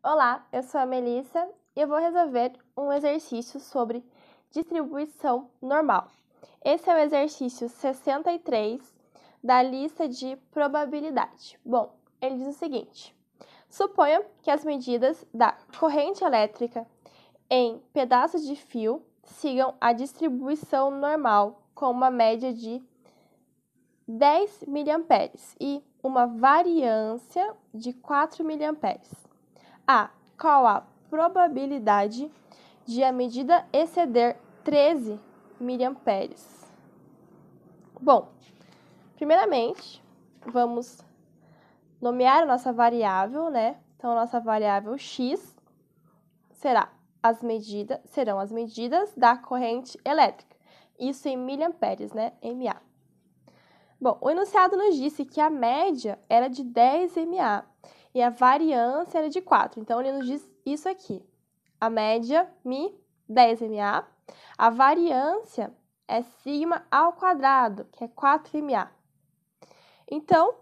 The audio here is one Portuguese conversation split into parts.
Olá, eu sou a Melissa e eu vou resolver um exercício sobre distribuição normal. Esse é o exercício 63 da lista de probabilidade. Bom, ele diz o seguinte: suponha que as medidas da corrente elétrica em pedaços de fio sigam a distribuição normal com uma média de 10 mA e uma variância de 4 mA. Qual a probabilidade de a medida exceder 13 mA? Bom, primeiramente, vamos nomear a nossa variável, né? Então, a nossa variável x serão as medidas da corrente elétrica. Isso em miliamperes, né? MA. Bom, o enunciado nos disse que a média era de 10 MA e a variância era de 4. Então, ele nos diz isso aqui. A média, μ, 10 MA. A variância é sigma ao quadrado, que é 4 MA. Então,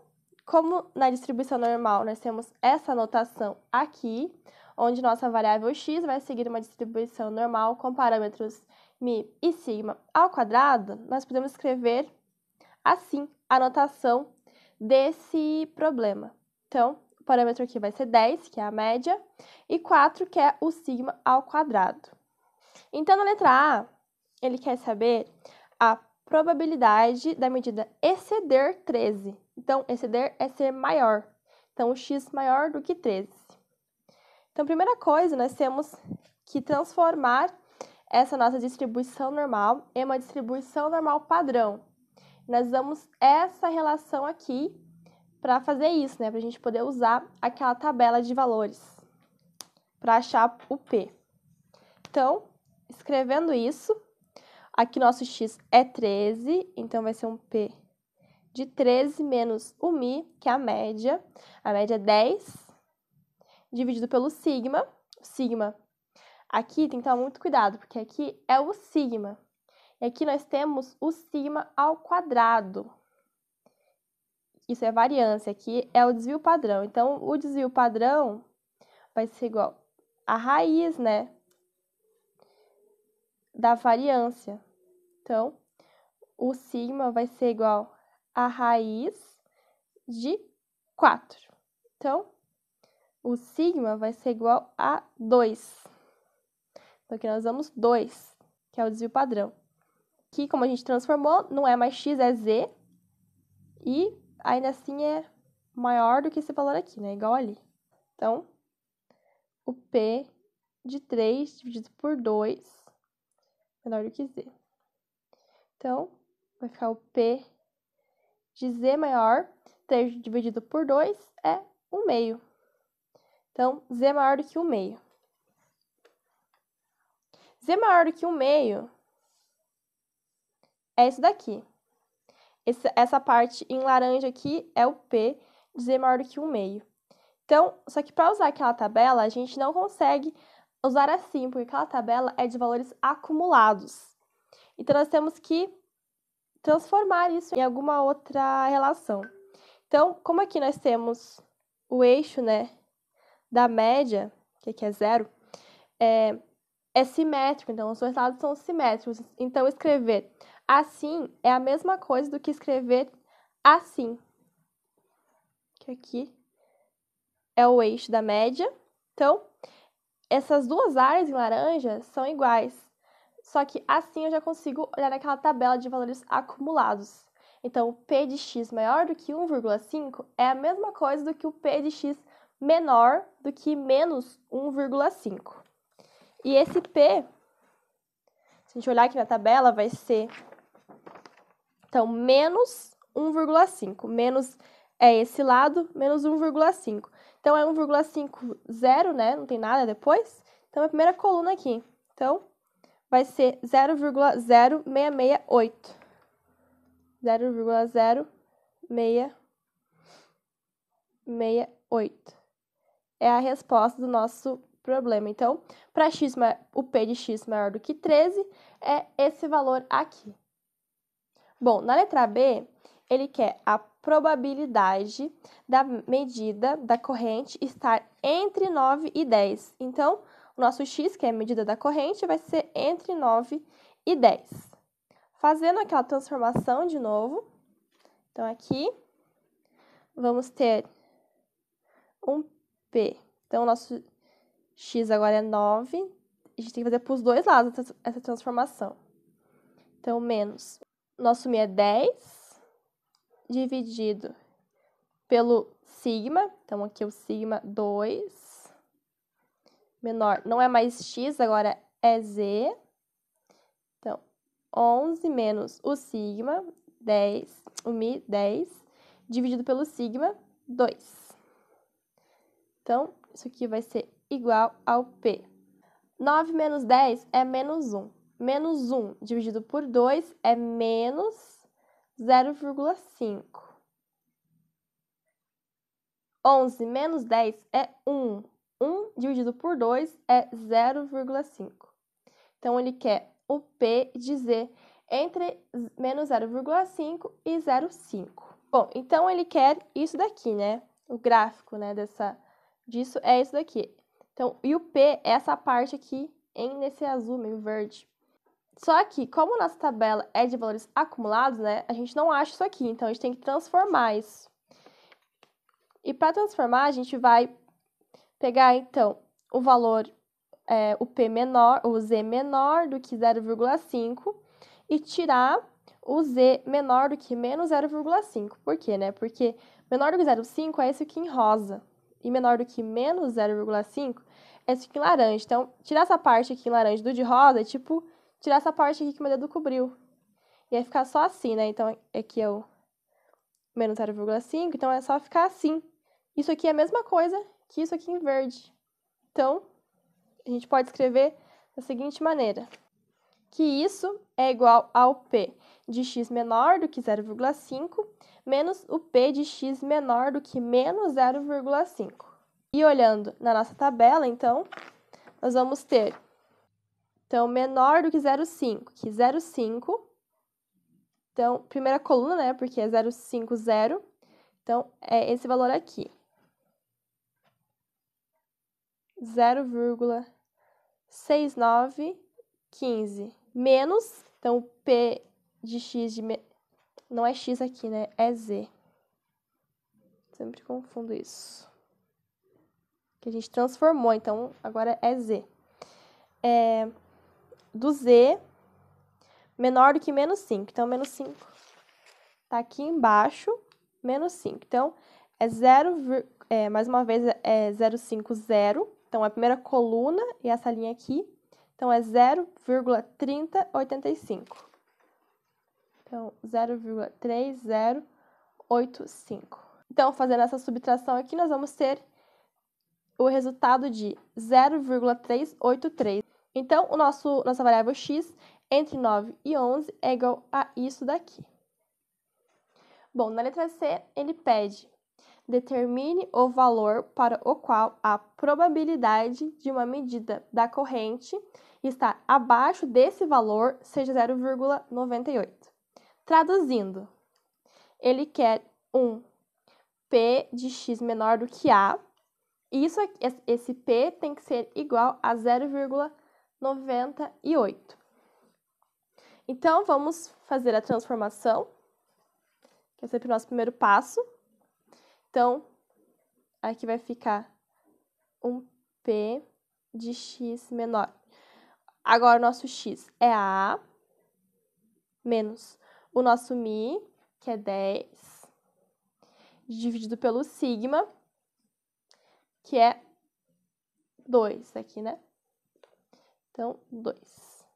como na distribuição normal nós temos essa notação aqui, onde nossa variável x vai seguir uma distribuição normal com parâmetros μ e sigma ao quadrado, nós podemos escrever assim a notação desse problema. Então, o parâmetro aqui vai ser 10, que é a média, e 4, que é o sigma ao quadrado. Então, na letra A, ele quer saber a probabilidade da medida exceder 13. Então, exceder é ser maior. Então, o x maior do que 13. Então, primeira coisa, nós temos que transformar essa nossa distribuição normal em uma distribuição normal padrão. Nós usamos essa relação aqui para fazer isso, né? Para a gente poder usar aquela tabela de valores para achar o P. Então, escrevendo isso, aqui nosso x é 13, então vai ser um P de 13 menos o μ, que é a média. A média é 10, dividido pelo sigma. O sigma aqui tem que tomar muito cuidado, porque aqui é o sigma. E aqui nós temos o sigma ao quadrado. Isso é a variância, aqui é o desvio padrão. Então, o desvio padrão vai ser igual a raiz, né, da variância. Então, o sigma vai ser igual a raiz de 4. Então, o sigma vai ser igual a 2. Então, aqui nós usamos 2, que é o desvio padrão. Aqui, como a gente transformou, não é mais x, é z. E ainda assim é maior do que esse valor aqui, né? Igual ali. Então, o P de 3 dividido por 2 menor do que z. Então, vai ficar o P de z maior, 3 dividido por 2 é 1/2. Então, z maior do que 1/2. Z maior do que 1/2 é isso daqui. Essa parte em laranja aqui é o P de z maior do que 1/2. Então, só que para usar aquela tabela, a gente não consegue usar assim, porque aquela tabela é de valores acumulados. Então, nós temos que transformar isso em alguma outra relação. Então, como aqui nós temos o eixo, né, da média, que aqui é 0, é simétrico, então os dois lados são simétricos. Então, escrever assim é a mesma coisa do que escrever assim, que aqui é o eixo da média. Então, essas duas áreas em laranja são iguais, só que assim eu já consigo olhar naquela tabela de valores acumulados. Então, o P de x maior do que 1,5 é a mesma coisa do que o P de x menor do que menos 1,5. E esse P, se a gente olhar aqui na tabela, vai ser, então, menos 1,5. Menos é esse lado, menos 1,5. Então, é 1,5, 0, né? Não tem nada depois. Então, é a primeira coluna aqui. Então, vai ser 0,0668. 0,0668. É a resposta do nosso problema. Então, para x, o P de x maior do que 13 é esse valor aqui. Bom, na letra B, ele quer a probabilidade da medida da corrente estar entre 9 e 10. Então, o nosso x, que é a medida da corrente, vai ser entre 9 e 10. Fazendo aquela transformação de novo, então aqui vamos ter um P. Então, o nosso x agora é 9. A gente tem que fazer para os dois lados essa transformação. Então, menos. Nosso mi é 10, dividido pelo sigma. Então, aqui o sigma 2. Menor, não é mais x, agora é z. Então, 11 menos o sigma, 10, o mi, 10, dividido pelo sigma, 2. Então, isso aqui vai ser igual ao P. 9 menos 10 é menos 1. Menos 1 dividido por 2 é menos 0,5. 11 menos 10 é 1. 1 dividido por 2 é 0,5. Então, ele quer o P de Z entre menos 0,5 e 0,5. Bom, então ele quer isso daqui, né? O gráfico, né, disso é isso daqui. Então, e o P é essa parte aqui nesse azul meio verde. Só que, como nossa tabela é de valores acumulados, né, a gente não acha isso aqui, então a gente tem que transformar isso. E para transformar, a gente vai pegar, então, o valor, o P menor, o Z menor do que 0,5 e tirar o Z menor do que menos 0,5. Por quê, né? Porque menor do que 0,5 é esse aqui em rosa. E menor do que menos 0,5 é esse aqui em laranja. Então, tirar essa parte aqui em laranja do de rosa é tipo tirar essa parte aqui que meu dedo cobriu. E vai ficar só assim, né? Então, aqui é o menos 0,5, então é só ficar assim. Isso aqui é a mesma coisa que isso aqui em verde. Então, a gente pode escrever da seguinte maneira: que isso é igual ao P de x menor do que 0,5 menos o P de x menor do que menos 0,5. E olhando na nossa tabela, então, nós vamos ter, então, menor do que 0,5, que 0,5, então, primeira coluna, né, porque é 0,50, então, é esse valor aqui. 0,6915 menos, então, o P de x não é x aqui, né, é z. Sempre confundo isso. Que a gente transformou, então, agora é z. Do z menor do que menos 5. Então, menos 5 tá aqui embaixo, menos 5. Então, mais uma vez, é 0,50. Então, é a primeira coluna e essa linha aqui. Então, é 0,3085. Então, 0,3085. Então, fazendo essa subtração aqui, nós vamos ter o resultado de 0,383. Então, nossa variável x entre 9 e 11 é igual a isso daqui. Bom, na letra C, ele pede: determine o valor para o qual a probabilidade de uma medida da corrente estar abaixo desse valor seja 0,98. Traduzindo, ele quer um P de x menor do que A, e esse P tem que ser igual a 0,98. Então, vamos fazer a transformação, que é sempre o nosso primeiro passo. Então, aqui vai ficar um P de x menor. Agora, o nosso x é A, menos o nosso mi, que é 10, dividido pelo sigma, que é 2 aqui, né? Então, 2.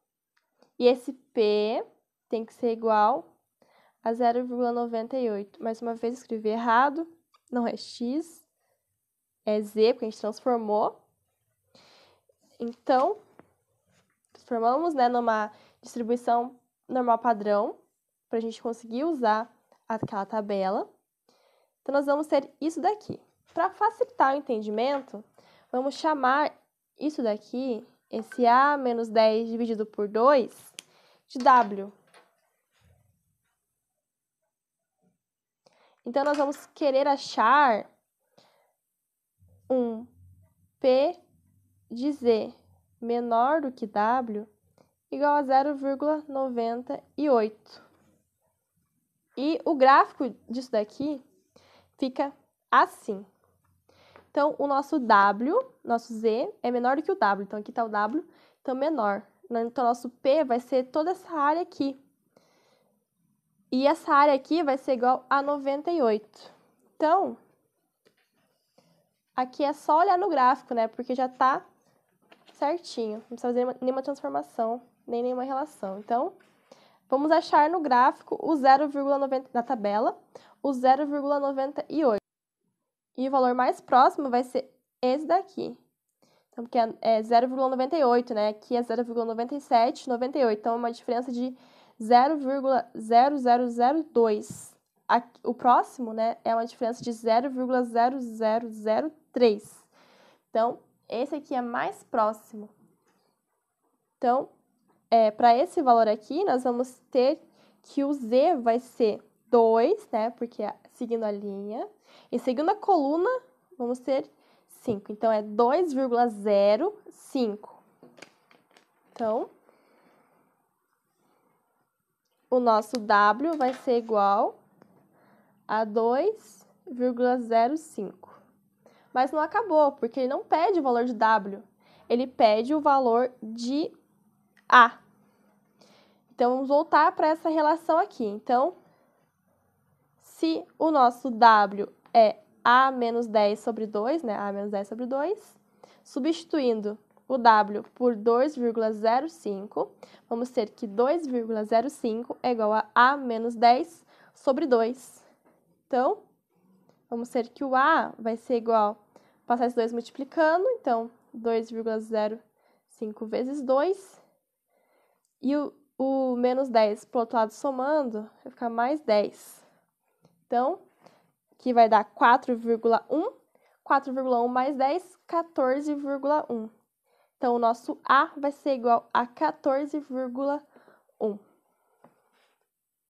E esse P tem que ser igual a 0,98. Mais uma vez, escrevi errado. Não é x, é z, porque a gente transformou. Então, transformamos, né, numa distribuição normal padrão, para a gente conseguir usar aquela tabela. Então, nós vamos ter isso daqui. Para facilitar o entendimento, vamos chamar isso daqui, esse A menos 10 dividido por 2, de W. Então, nós vamos querer achar um P de Z menor do que W igual a 0,98. E o gráfico disso daqui fica assim. Então, o nosso W, nosso Z, é menor do que o W. Então, aqui está o W, então menor. Então, nosso P vai ser toda essa área aqui. E essa área aqui vai ser igual a 98. Então, aqui é só olhar no gráfico, né? Porque já está certinho. Não precisa fazer nenhuma transformação, nem nenhuma relação. Então, vamos achar no gráfico o 0,90 na tabela, o 0,98. E o valor mais próximo vai ser esse daqui. Então, porque é 0,98, né? Aqui é 0,9798. Então, é uma diferença de 0,0002. O próximo, né, é uma diferença de 0,0003. Então, esse aqui é mais próximo. Então, para esse valor aqui, nós vamos ter que o Z vai ser 2, né? Porque seguindo a linha. E seguindo a coluna, vamos ter 5. Então, é 2,05. Então, o nosso W vai ser igual a 2,05. Mas não acabou, porque ele não pede o valor de W. Ele pede o valor de A. Então, vamos voltar para essa relação aqui. Então, se o nosso W é A menos 10 sobre 2, né? A menos 10 sobre 2, substituindo o W por 2,05, vamos ter que 2,05 é igual a menos 10 sobre 2. Então, vamos ter que o A vai ser igual, passar esses dois multiplicando, então, 2,05 vezes 2, e o menos 10 para o outro lado somando, vai ficar mais 10. Então, aqui vai dar 4,1. 4,1 mais 10, 14,1. Então, o nosso A vai ser igual a 14,1.